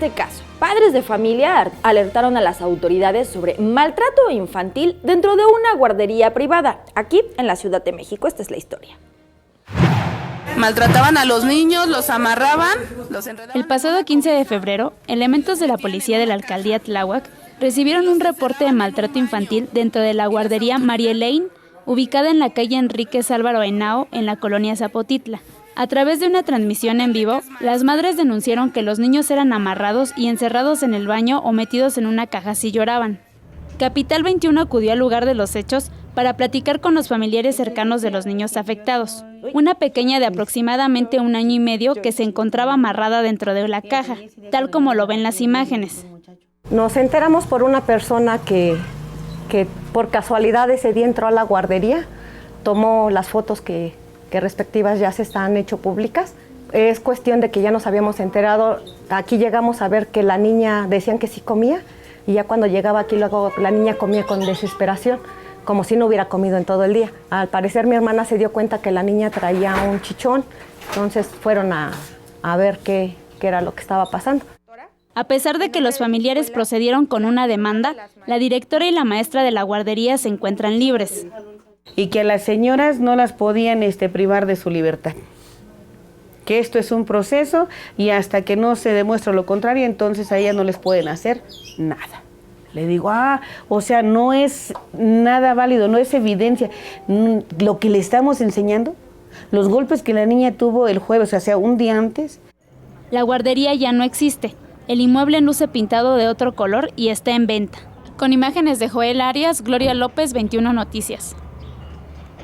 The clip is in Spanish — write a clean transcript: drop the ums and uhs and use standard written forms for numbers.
este caso. Padres de familia alertaron a las autoridades sobre maltrato infantil dentro de una guardería privada, aquí en la Ciudad de México. Esta es la historia. Maltrataban a los niños, los amarraban, los enredaban. El pasado 15 de febrero, elementos de la policía de la alcaldía Tláhuac recibieron un reporte de maltrato infantil dentro de la guardería María Elaine, ubicada en la calle Enríquez Álvaro Henao, en la colonia Zapotitla. A través de una transmisión en vivo, las madres denunciaron que los niños eran amarrados y encerrados en el baño o metidos en una caja si lloraban. Capital 21 acudió al lugar de los hechos para platicar con los familiares cercanos de los niños afectados. Una pequeña de aproximadamente 1 año y medio que se encontraba amarrada dentro de la caja, tal como lo ven las imágenes. Nos enteramos por una persona que por casualidad ese día entró a la guardería, tomó las fotos que respectivas ya se están hecho públicas. Es cuestión de que ya nos habíamos enterado, aquí llegamos a ver que la niña decían que sí comía, y ya cuando llegaba aquí luego la niña comía con desesperación, como si no hubiera comido en todo el día. Al parecer mi hermana se dio cuenta que la niña traía un chichón, entonces fueron a ver qué era lo que estaba pasando. A pesar de que los familiares procedieron con una demanda, la directora y la maestra de la guardería se encuentran libres. Y que a las señoras no las podían privar de su libertad. Que esto es un proceso y hasta que no se demuestre lo contrario, entonces a ellas no les pueden hacer nada. Le digo, o sea, no es nada válido, no es evidencia. Lo que le estamos enseñando, los golpes que la niña tuvo el jueves, o sea, un día antes. La guardería ya no existe. El inmueble luce pintado de otro color y está en venta. Con imágenes de Joel Arias, Gloria López, 21 Noticias.